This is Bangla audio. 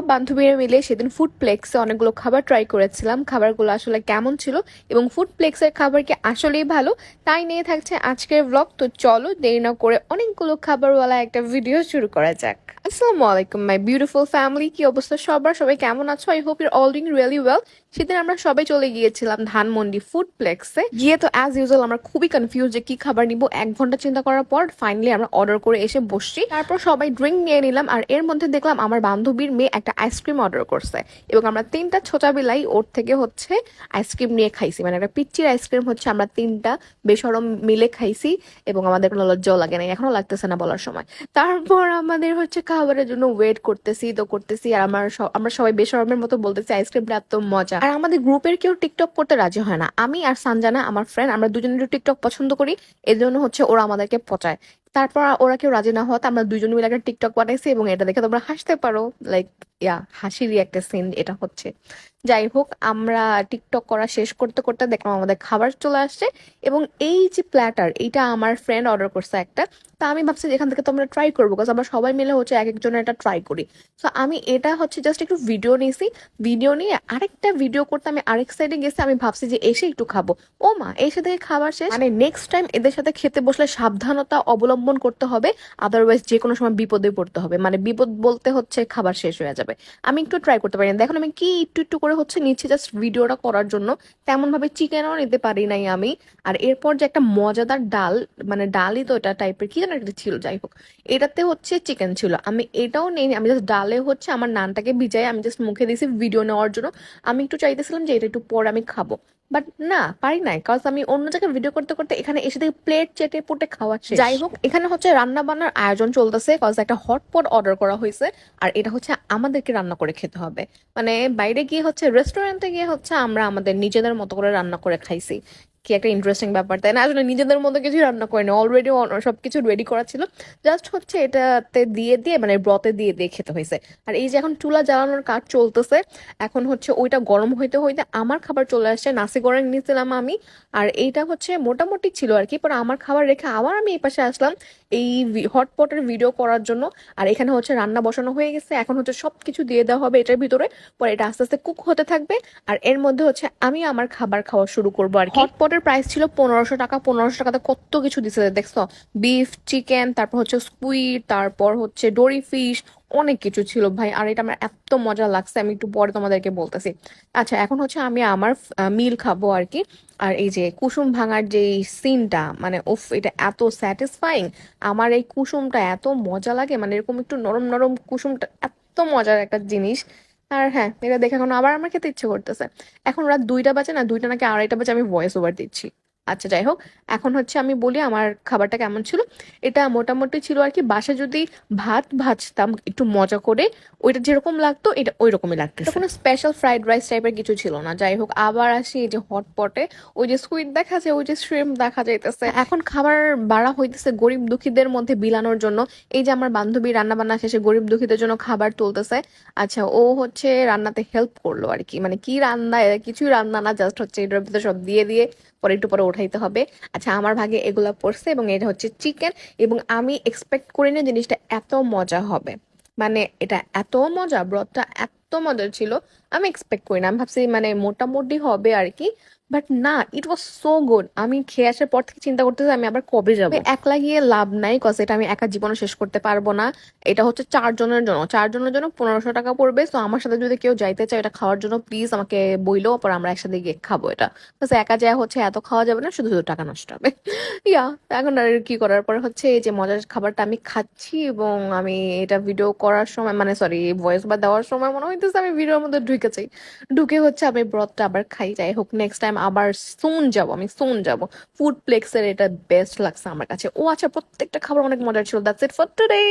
বান্ধবীরা মিলে সেদিন ফুড প্লেক্সে অনেকগুলো খাবার ট্রাই করেছিলাম। খাবারগুলো আসলে কেমন ছিল এবং ফুড প্লেক্সের খাবার কি আসলেই ভালো, তাই নিয়ে থাকছে আজকের ব্লগ। তো চলো দেরি না করে অনেকগুলো খাবারওয়ালা একটা ভিডিও শুরু করা যাক। আসসালামু আলাইকুম মাই বিউটিফুল ফ্যামিলি, কি অবস্থা সবার? সবাই কেমন আছো? I hope your all doing really well. সেদিন আমরা সবাই চলে গিয়েছিলাম ধানমন্ডি ফুড প্লেক্সে। গিয়ে তো অ্যাজ ইউজুয়াল আমরা খুবই কনফিউজ যে কি খাবার নিব। 1 ঘন্টা চিন্তা করার পর ফাইনালি আমরা অর্ডার করে এসে বসছি। তারপর সবাই ড্রিঙ্ক নিয়ে নিলাম, আর এর মধ্যে দেখলাম আমার বান্ধবীর মেয়ে একটা আইসক্রিম অর্ডার করছে এবং আমরা 3টা ছোটা বিলাই ওর থেকে হচ্ছে আইসক্রিম নিয়ে খাইছি। মানে একটা পিচ্চির আইসক্রিম হচ্ছে আমরা 3টা বেসরম মিলে খাইছি এবং আমাদের কোনো লজ্জাও লাগে না, এখনো লাগতেছে না বলার সময়। তারপর আমাদের হচ্ছে খাবারের জন্য ওয়েট করতেছি আর আমরা সবাই বেশরমের মতো বলতেছি আইসক্রিমটা এত মজা। আর আমাদের গ্রুপের কেউ টিকটক করতে রাজি হয় না। আমি আর সানজানা আমার ফ্রেন্ড আমরা দুজনের টিকটক পছন্দ করি, এর জন্য হচ্ছে ওরা আমাদেরকে পচায়। তারপর ওরা কেউ রাজি না হওয়াতে আমরা দুজন মিলে একটা টিকটক বানাইছি এবং এটা দেখে তোমরা হাসতে পারো। লাইক হাসিরই একটা সিন এটা হচ্ছে। যাই হোক, আমরা টিকটক করা শেষ করতে করতে দেখলাম আমাদের খাবার চলে আসছে এবং এই যে প্ল্যাটার, এইটা আমার ফ্রেন্ড অর্ডার করছে একটা। তা আমি ভাবছি যে এখান থেকে তো আমরা ট্রাই করবো, কারণ আমরা সবাই মিলে হচ্ছে এক একজনের এটা ট্রাই করি। তো আমি এটা হচ্ছে জাস্ট একটু ভিডিও নিয়েছি, ভিডিও নিয়ে আরেকটা ভিডিও করতে আমি আরেক সাইডে গেছি। আমি ভাবছি যে এসে একটু খাবো, ও মা এসে থেকে খাবার শেষ। মানে নেক্সট টাইম এদের সাথে খেতে বসলে সাবধানতা অবলম্বন করতে হবে, আদারওয়াইজ যে কোনো সময় বিপদে পড়তে হবে। মানে বিপদ বলতে হচ্ছে খাবার শেষ হয়ে যাবে। আমি একটু ট্রাই করতে পারি না, দেখুন আমি কি একটু একটু করে হচ্ছে নিচ্ছি জাস্ট ভিডিওটা করার জন্য। তেমন ভাবে চিকেনও নিতে পারি নাই আমি। আর এরপর যে একটা মজাদার ডাল, মানে ডালই তো এটা টাইপের কি যেন একটা ছিল, যাই হোক এটাতে হচ্ছে চিকেন ছিল। আমি এটাও নেই, আমি জাস্ট ডালে হচ্ছে আমার নানটাকে ভিজাই আমি জাস্ট মুখে দিয়েছি ভিডিও নেওয়ার জন্য। আমি একটু চাইতেছিলাম যে এটা একটু পরে আমি খাবো, বাট না পারি নাই, কারণ আমি অন্য জায়গায় ভিডিও করতে করতে এখানে এসে দেখি প্লেট চেটে পুটে খাওয়া শেষ। যাই হোক, এখানে হচ্ছে রান্না বান্নার আয়োজন চলতেছে, কজ একটা হটপট অর্ডার করা হয়েছে আর এটা হচ্ছে আমাদেরকে রান্না করে খেতে হবে। মানে বাইরে গিয়ে হচ্ছে রেস্টুরেন্টে গিয়ে হচ্ছে আমরা আমাদের নিজেদের মতো করে রান্না করে খাইছি। কি একটা ইন্টারেস্টিং ব্যাপার, তাই না? আসলে নিজেদের মতো কিছু রান্না করিনি, অলরেডি সবকিছু রেডি করা ছিল, জাস্ট হচ্ছে এটাতে দিয়ে দিয়ে মানে ব্রতে দিয়ে দিয়ে খেতে হয়েছে। আর এই যে এখন চুলা জ্বালানোর কাজ চলতেছে, এখন হচ্ছে ওইটা গরম হইতে হইতে আমার খাবার চলে আসছে। নাসি গোরেং নিয়েছিলাম আমি, আর এইটা হচ্ছে মোটামুটি ছিল আর কি। পরে আমার খাবার রেখে আবার আমি এই পাশে আসলাম এই হটপটের ভিডিও করার জন্য। আর এখানে হচ্ছে রান্না বসানো হয়ে গেছে, এখন হচ্ছে সবকিছু দিয়ে দেওয়া হবে এটার ভিতরে। পরে এটা আস্তে আস্তে কুক হতে থাকবে আর এর মধ্যে হচ্ছে আমি আমার খাবার খাওয়া শুরু করবো আর কি। হটপটের প্রাইস ছিল 1500 টাকা। 1500 টাকাতে কত কিছু দিছে দেখছো, বিফ, চিকেন, তারপর হচ্ছে স্কুইড, তারপর হচ্ছে ডোরি ফিশ, অনেক কিছু ছিল ভাই। আর এটা আমার এত মজা লাগছে, আমি একটু পরে তোমাদেরকে বলতেছি। আচ্ছা, এখন হচ্ছে আমি আমার মিল খাবো আর কি। আর এই যে কুসুম ভাঙার যে সিনটা, মানে উফ, এটা এত স্যাটিসফাইং। আমার এই কুসুমটা এত মজা লাগে, মানে এরকম একটু নরম নরম কুসুমটা এত মজার একটা জিনিস। আর হ্যাঁ, এটা দেখে এখন আবার আমার খেতে ইচ্ছে করতেছে। এখন রাত 2টা বাজে, না 2টা নাকি 2:30 বাজে, আমি ভয়েস ওভার দিচ্ছি। আচ্ছা যাই হোক, এখন হচ্ছে আমি বলি আমার খাবারটা কেমন ছিল। এটা মোটামুটি ছিল আর কি। বাসায় যদি ভাত ভাজতাম একটু মজা করে, ওইটা যেরকম লাগতো এটা ওই রকমই লাগতো, কোনো স্পেশাল ফ্রাইড রাইস টাইপের কিছু ছিল না। যাই হোক, আবার আসি এই যে হটপটে, ওই যে স্কুইড দেখা যায়, ওই যে শ্রিম্প দেখা যাইতেছে। এখন খাবার বাড়া হইতেছে গরিব দুঃখীদের মধ্যে বিলানোর জন্য। এই যে আমার বান্ধবী রান্না বান্না শেষে গরিব দুঃখীদের জন্য খাবার তুলতেছে। আচ্ছা, ও হচ্ছে রান্নাতে হেল্প করলো আর কি। মানে কি রান্না, কিছুই রান্না না, জাস্ট হচ্ছে এটার ভিতরে সব দিয়ে দিয়ে পরে একটু পরে উঠাইতে হবে। আচ্ছা, আমার ভাগে এগুলা পড়ছে এবং এটা হচ্ছে চিকেন। এবং আমি এক্সপেক্ট করিনি জিনিসটা এত মজা হবে। মানে এটা এত মজা, ব্রতটা এত মজার ছিল, আমি এক্সপেক্ট করি না। আমি ভাবছি মানে মোটামুটি হবে আর কি, বাট না, ইট ওয়াজ সো গুড। আমি খেয়ে আসার পর থেকে চিন্তা করতেছি আমি আবার কবে যাবো। একলা গিয়ে লাভ নাই, কজ এটা আমি একা জীবনে শেষ করতে পারবো না। এটা হচ্ছে 4 জনের জন্য, 4 জনের জন্য 1500 টাকা পড়বে। তো আমার সাথে যদি কেউ যাইতে চায় এটা খাওয়ার জন্য, প্লিজ আমাকে বইলো, পর আমরা একসাথে গিয়ে খাবো এটা। বাস একা যায় হচ্ছে এত খাওয়া যাবে না, শুধু শুধু টাকা নষ্ট হবে। ইয়া, এখন আর কি করার। পরে হচ্ছে এই যে মজার খাবারটা আমি খাচ্ছি এবং আমি এটা ভিডিও করার সময়, মানে সরি ভয়েস বা দেওয়ার সময় মনে হইতেছে আমি ভিডিওর মধ্যে ঢুকেছি। ঢুকে হচ্ছে আমি ব্রতটা আবার খাই। যাই হোক, নেক্সট টাইম আবার সুন যাবো, আমি সুন যাবো। ফুড প্লেক্সের এটা বেস্ট লাগছে আমার কাছে। ও আচ্ছা, প্রত্যেকটা খাবার অনেক মজার ছিল। That's it for today.